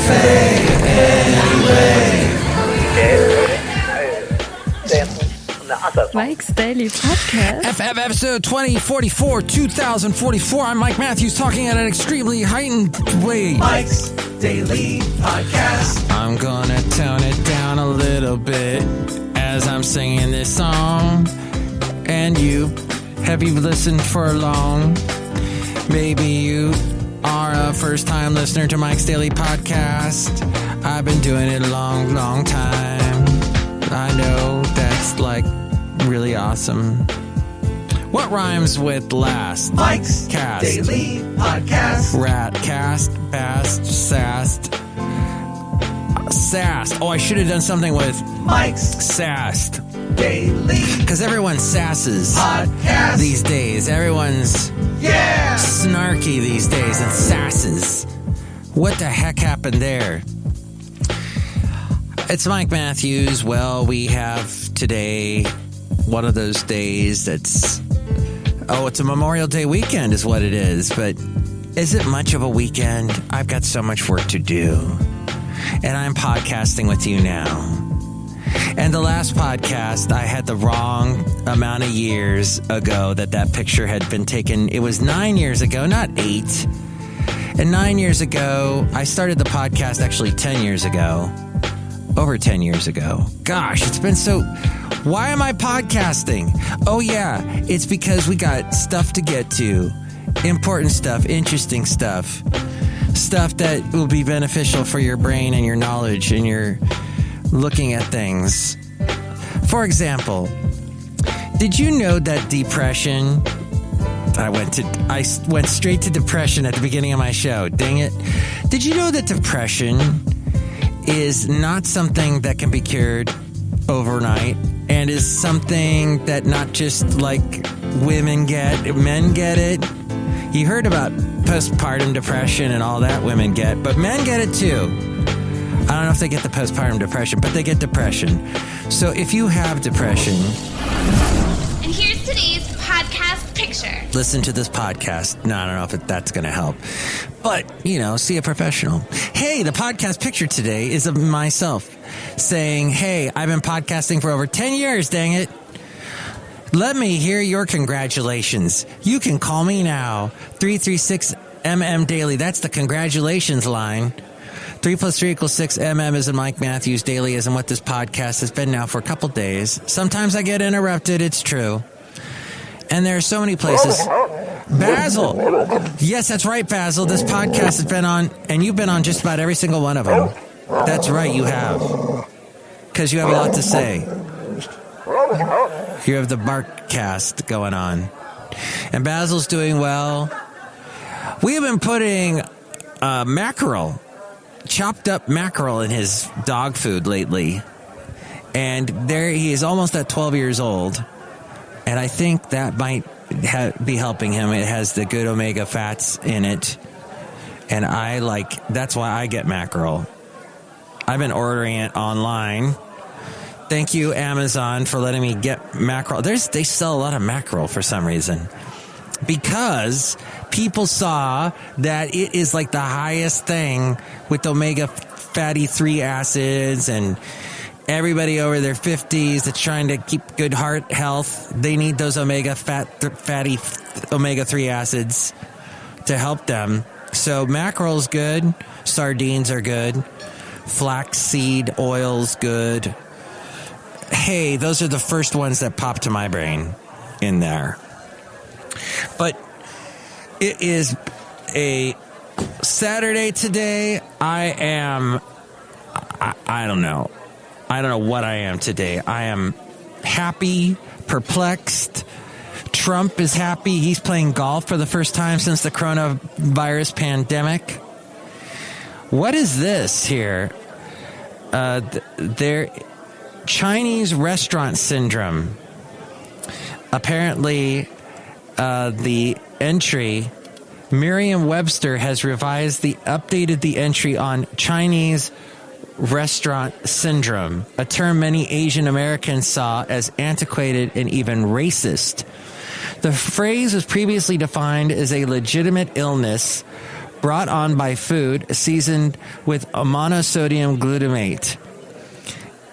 cafe anyway. Mike's Daily Podcast. FF episode 2044. I'm Mike Matthews talking at an extremely heightened way. Mike's Daily Podcast. I'm gonna tone it down a little bit as I'm singing this song. And have you listened for long? Maybe you are a first-time listener to Mike's Daily Podcast. I've been doing it a long, long time. I know that's like really awesome. What rhymes with last? Mike's Cast. Daily Podcast. Rat, cast, bast, sassed. Sassed. Oh, I should have done something with Mike's sassed. Daily Because everyone sasses Podcast. these days. Everyone's Yeah. snarky these days and sasses. What the heck happened there? It's Mike Matthews. Well, we have today one of those days that's... Oh, it's a Memorial Day weekend is what it is. But is it much of a weekend? I've got so much work to do. And I'm podcasting with you now. And the last podcast, I had the wrong amount of years ago that picture had been taken. It was 9 years ago, not 8. And 9 years ago, I started the podcast actually 10 years ago. Over 10 years ago. Gosh, it's been so... Why am I podcasting? Oh, yeah, it's because we got stuff to get to. Important stuff, interesting stuff. Stuff that will be beneficial for your brain and your knowledge and your looking at things. For example, did you know that depression... I went straight to depression at the beginning of my show. Dang it. Did you know that depression is not something that can be cured overnight and is something that not just like men get it? You heard about postpartum depression and all that women get, but men get it too. I don't know if they get the postpartum depression, but they get depression. So if you have depression... And here's today's podcast picture. Listen to this podcast. No, I don't know if that's going to help. But, see a professional. Hey, the podcast picture today is of myself saying, hey, I've been podcasting for over 10 years, dang it. Let me hear your congratulations. You can call me now. 336-MM Daily. That's the congratulations line. 3 + 3 = 6. MM is in Mike Matthews. Daily is in what this podcast has been now for a couple days. Sometimes I get interrupted. It's true. And there are so many places. Basil. Yes, that's right, Basil. This podcast has been on, and you've been on just about every single one of them. That's right, you have. Because you have a lot to say. You have the Barkcast going on. And Basil's doing well. We have been putting mackerel, chopped up mackerel in his dog food lately. And there he is almost at 12 years old. And I think that might be helping him. It has the good omega fats in it. And that's why I get mackerel. I've been ordering it online. Thank you, Amazon, for letting me get mackerel. They sell a lot of mackerel for some reason. Because people saw that it is like the highest thing with omega fatty 3 acids, and everybody over their 50s that's trying to keep good heart health, they need those fatty omega 3 acids to help them. So mackerel's good, sardines are good, flaxseed oil's good. Hey, those are the first ones that pop to my brain in there. But it is a Saturday today. I don't know. I don't know what I am today. I am happy, perplexed. Trump is happy. He's playing golf for the first time since the coronavirus pandemic. What is this here? Chinese restaurant syndrome. Apparently, the entry, Merriam-Webster has updated the entry on Chinese restaurant syndrome, a term many Asian Americans saw as antiquated and even racist. The phrase was previously defined as a legitimate illness brought on by food seasoned with monosodium glutamate,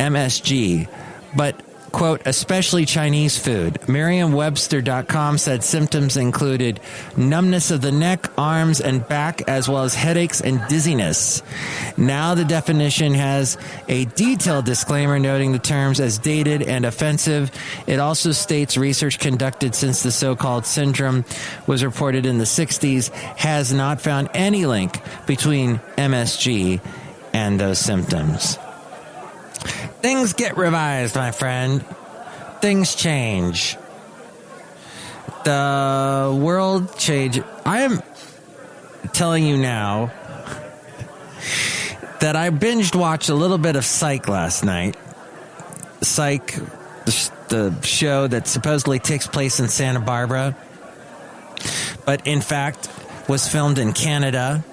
MSG, but, quote, especially Chinese food. Merriam-Webster.com said symptoms included numbness of the neck, arms, and back, as well as headaches and dizziness. Now the definition has a detailed disclaimer noting the terms as dated and offensive. It also states research conducted since the so-called syndrome was reported in the 60s has not found any link between MSG and those symptoms. Things get revised, my friend. Things change. The world change. I am telling you now that I binged watched a little bit of Psych last night. Psych, the show that supposedly takes place in Santa Barbara, but in fact was filmed in Canada.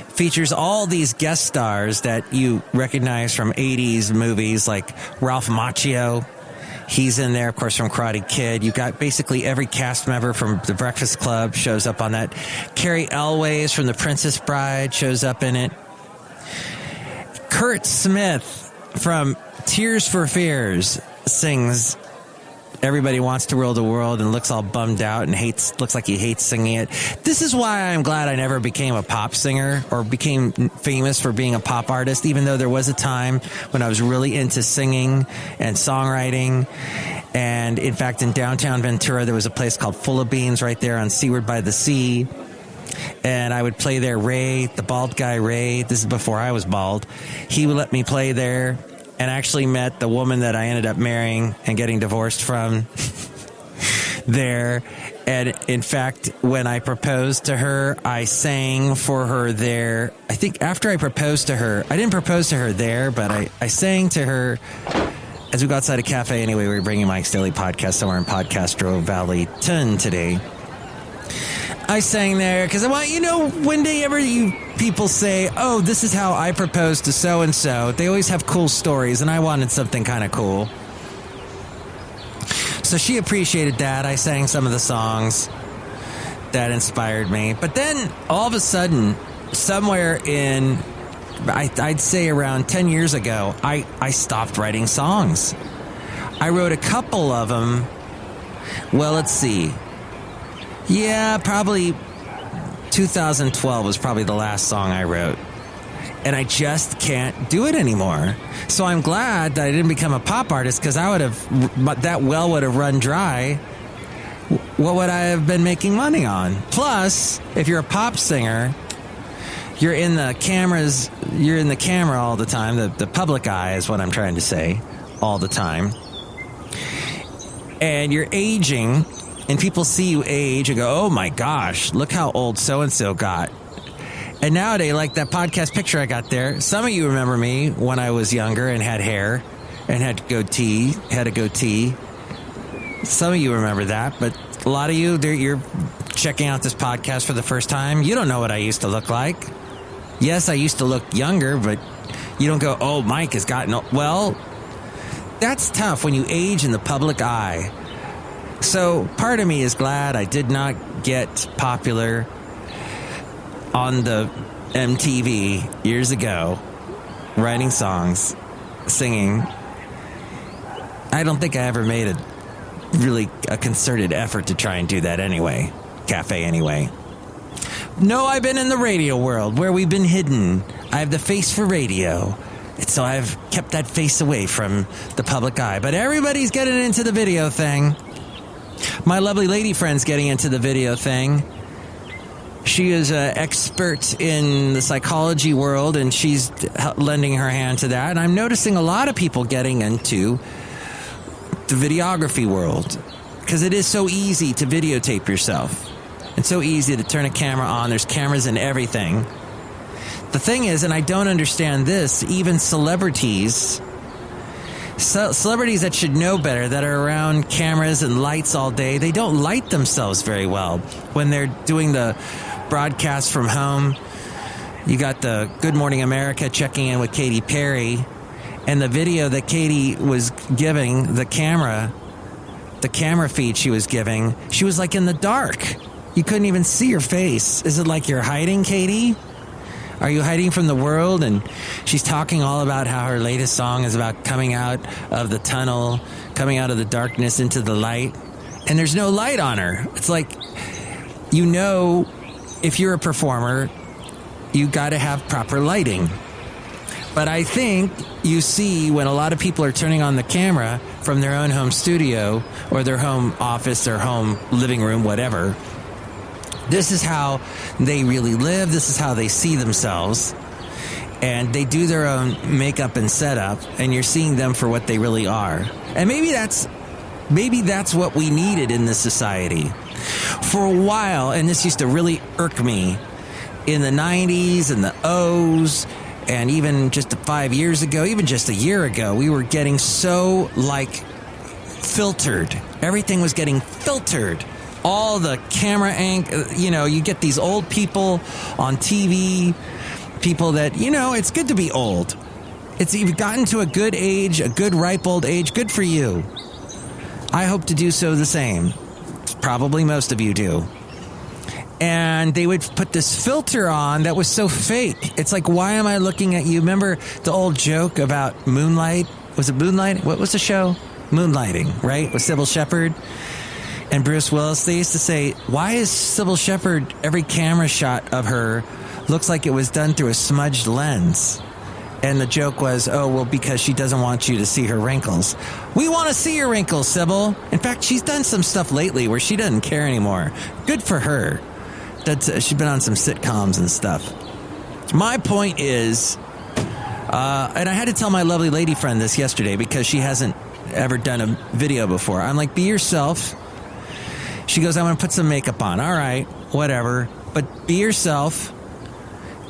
Features all these guest stars that you recognize from 80s movies like Ralph Macchio. He's in there, of course, from Karate Kid. You've got basically every cast member from The Breakfast Club shows up on that. Carrie Elways from The Princess Bride shows up in it. Kurt Smith from Tears for Fears sings Everybody Wants to Rule the World and looks all bummed out and looks like he hates singing it. This is why I'm glad I never became a pop singer or became famous for being a pop artist, even though there was a time when I was really into singing and songwriting. And in fact, in downtown Ventura, there was a place called Full of Beans right there on Seaward by the Sea. And I would play there. Ray, the bald guy Ray, this is before I was bald, he would let me play there. And actually met the woman that I ended up marrying and getting divorced from there. And in fact, when I proposed to her, I sang for her there. I think after I proposed to her, I didn't propose to her there, but I sang to her as we go outside a cafe. Anyway, we were bringing Mike's Daily Podcast somewhere in Podcastro Valley 10 today. I sang there because I want, whenever you people say, oh, this is how I proposed to so-and-so, they always have cool stories, and I wanted something kind of cool. So she appreciated that. I sang some of the songs that inspired me. But then, all of a sudden, somewhere in, I'd say around 10 years ago, I stopped writing songs. I wrote a couple of them. Well, let's see. Yeah, probably 2012 was probably the last song I wrote. And I just can't do it anymore. So I'm glad that I didn't become a pop artist, because that well would have run dry. What would I have been making money on? Plus, if you're a pop singer, you're in the camera all the time. The public eye is what I'm trying to say, all the time. And you're aging. And people see you age and go, oh my gosh, look how old so-and-so got. And nowadays, like that podcast picture I got there, some of you remember me when I was younger and had hair and had a goatee. Some of you remember that, but a lot of you, you're checking out this podcast for the first time. You don't know what I used to look like. Yes, I used to look younger, but you don't go, oh, Mike has gotten old. Well, that's tough when you age in the public eye. So part of me is glad I did not get popular on the MTV years ago, writing songs, singing. I don't think I ever made a concerted effort to try and do that anyway. Cafe anyway. No, I've been in the radio world where we've been hidden. I have the face for radio. So I've kept that face away from the public eye. But everybody's getting into the video thing. My lovely lady friend's getting into the video thing. She is an expert in the psychology world, and she's lending her hand to that. And I'm noticing a lot of people getting into the videography world, because it is so easy to videotape yourself. It's so easy to turn a camera on. There's cameras in everything. The thing is, and I don't understand this, even celebrities that should know better, that are around cameras and lights all day, they don't light themselves very well when they're doing the broadcast from home. You got the Good Morning America checking in with Katy Perry, and the video that Katy was giving, the camera feed she was giving, she was like in the dark. You couldn't even see your face. Is it like you're hiding, Katie? Are you hiding from the world? And she's talking all about how her latest song is about coming out of the tunnel, coming out of the darkness into the light. And there's no light on her. It's like, you know, if you're a performer, you got to have proper lighting. But I think you see when a lot of people are turning on the camera from their own home studio or their home office or home living room, whatever, this is how they really live. This is how they see themselves. And they do their own makeup and setup, and you're seeing them for what they really are. And maybe that's what we needed in this society. For a while, and this used to really irk me, in the 90s and the O's, and even just 5 years ago, even just a year ago, we were getting so, filtered. Everything was getting filtered. All the camera you get these old people on TV, people that, it's good to be old. You've gotten to a good age, a good ripe old age, good for you. I hope to do so the same. Probably most of you do. And they would put this filter on that was so fake. It's like, why am I looking at you? Remember the old joke about Moonlight? Was it Moonlight? What was the show? Moonlighting, right? With Sybil Shepherd and Bruce Willis. They used to say, why is Sybil Shepherd, every camera shot of her looks like it was done through a smudged lens? And the joke was, because she doesn't want you to see her wrinkles. We want to see your wrinkles, Sybil. In fact, she's done some stuff lately where she doesn't care anymore. Good for her. She's been on some sitcoms and stuff. My point is, and I had to tell my lovely lady friend this yesterday because she hasn't ever done a video before. I'm like, be yourself. She goes, I want to put some makeup on. All right, whatever. But be yourself.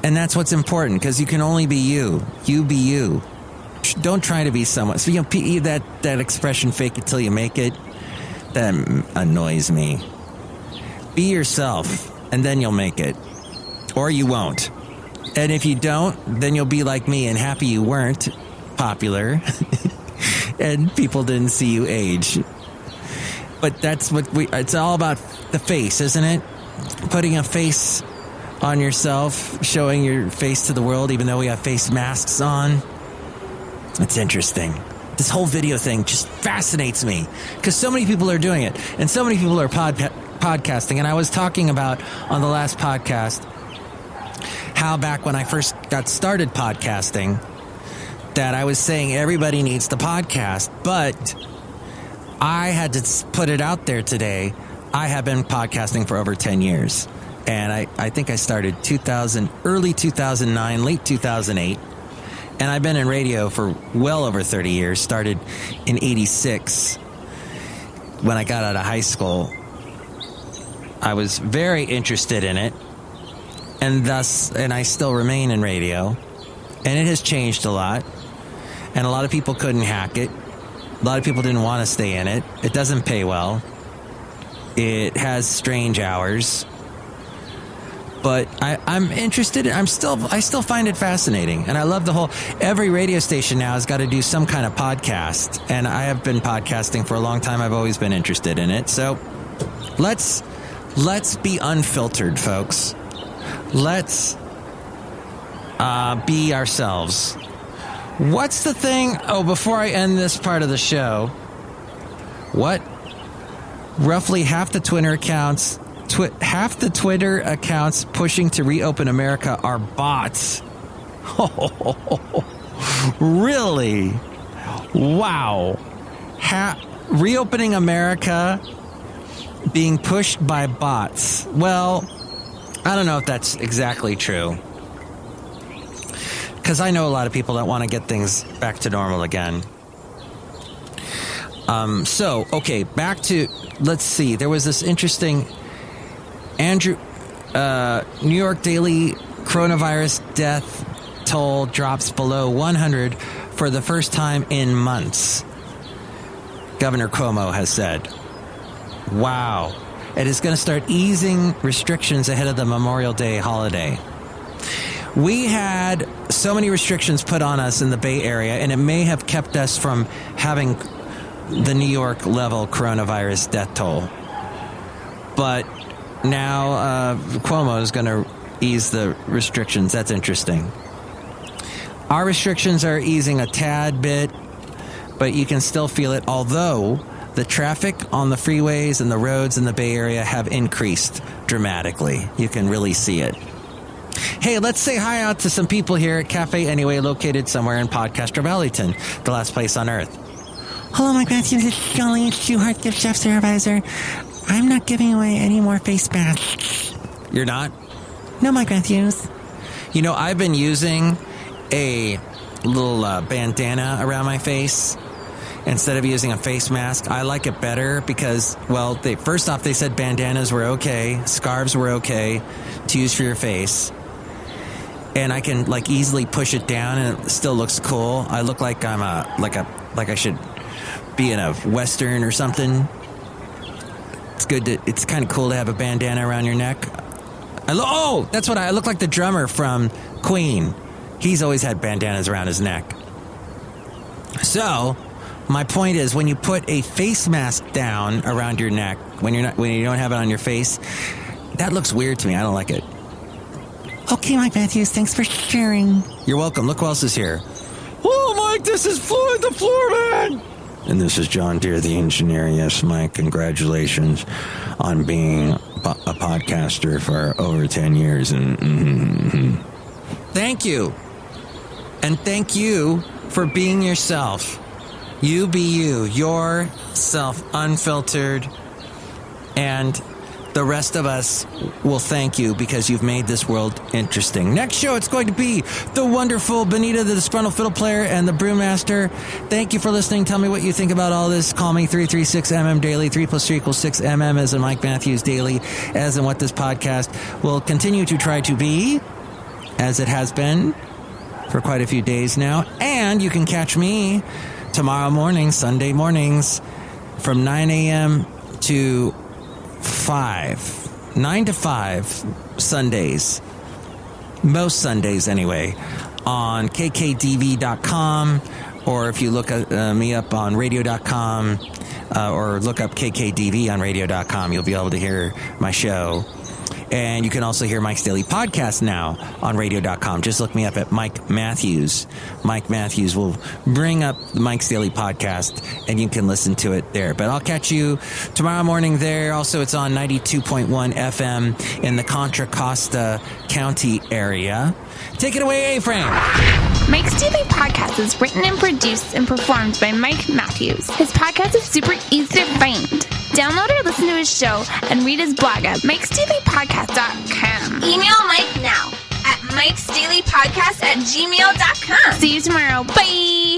And that's what's important, because you can only be you. You be you. Don't try to be someone. So, that expression, fake it till you make it, that annoys me. Be yourself, and then you'll make it. Or you won't. And if you don't, then you'll be like me and happy you weren't popular and people didn't see you age. But that's it's all about the face, isn't it? Putting a face on yourself, showing your face to the world, even though we have face masks on. It's interesting. This whole video thing just fascinates me because so many people are doing it and so many people are podcasting. And I was talking about on the last podcast how back when I first got started podcasting that I was saying everybody needs to podcast, but I had to put it out there today. I have been podcasting for over 10 years. And I think I started early 2009, late 2008. And I've been in radio for well over 30 years. Started in 86 when I got out of high school. I was very interested in it. And I still remain in radio. And it has changed a lot. And a lot of people couldn't hack it. A lot of people didn't want to stay in it. It doesn't pay well. It has strange hours. But I'm interested. I still find it fascinating. And I love every radio station now has got to do some kind of podcast. And I have been podcasting for a long time. I've always been interested in it. So let's be unfiltered, folks. Let's be ourselves. What's the thing? Before I end this part of the show, what? Roughly half the Twitter accounts pushing to reopen America are bots. Really? Wow. Reopening America being pushed by bots. Well, I don't know if that's exactly true. Because I know a lot of people that want to get things back to normal again. Back to, let's see. There was this interesting New York daily coronavirus death toll drops below 100 for the first time in months. Governor Cuomo has said. Wow. It is going to start easing restrictions ahead of the Memorial Day holiday. We had so many restrictions put on us in the Bay Area, and it may have kept us from having the New York level coronavirus death toll. But now Cuomo is going to ease the restrictions. That's interesting. Our restrictions are easing a tad bit, but you can still feel it, although the traffic on the freeways and the roads in the Bay Area have increased dramatically. You can really see it. Hey, let's say hi out to some people here at Cafe Anyway, located somewhere in Podcaster Valleyton, the last place on earth. Hello, Mike Matthews. This is Chely Shoehart, gift shop supervisor. I'm not giving away any more face masks. You're not? No, Mike Matthews. You know, I've been using a little bandana around my face instead of using a face mask. I like it better because, well, first off, they said bandanas were okay, scarves were okay to use for your face, and I can like easily push it down and it still looks cool. I look like I'm like I should be in a Western or something. It's kind of cool to have a bandana around your neck. That's what I look like, the drummer from Queen. He's always had bandanas around his neck. So, my point is, when you put a face mask down around your neck, when you don't have it on your face, that looks weird to me. I don't like it. Okay, Mike Matthews, thanks for sharing. You're welcome. Look who else is here. Oh, Mike, this is Floyd the Floorman. And this is John Deere, the engineer. Yes, Mike, congratulations on being a podcaster for over 10 years. Thank you. And thank you for being yourself. You be you, yourself, unfiltered. And the rest of us will thank you because you've made this world interesting. Next show, it's going to be the wonderful Benita, the Disgruntled Fiddle Player, and the Brewmaster. Thank you for listening. Tell me what you think about all this. Call me 336MM Daily. 3 + 3 = 6 MM as in Mike Matthews Daily, as in what this podcast will continue to try to be, as it has been for quite a few days now. And you can catch me tomorrow morning, Sunday mornings, from 9 a.m. to 9 to 5 Sundays, most Sundays anyway, on kkdv.com, or if you look at me up on radio.com, or look up kkdv on radio.com, you'll be able to hear my show. And you can also hear Mike's Daily Podcast now on radio.com. Just look me up at Mike Matthews. Mike Matthews will bring up the Mike's Daily Podcast, and you can listen to it there. But I'll catch you tomorrow morning there. Also, it's on 92.1 FM in the Contra Costa County area. Take it away, A-Frame. Mike's Daily Podcast is written and produced and performed by Mike Matthews. His podcast is super easy to find. Download or listen to his show and read his blog at MikesDailyPodcast.com. Email Mike now at MikesDailyPodcast@gmail.com. See you tomorrow. Bye.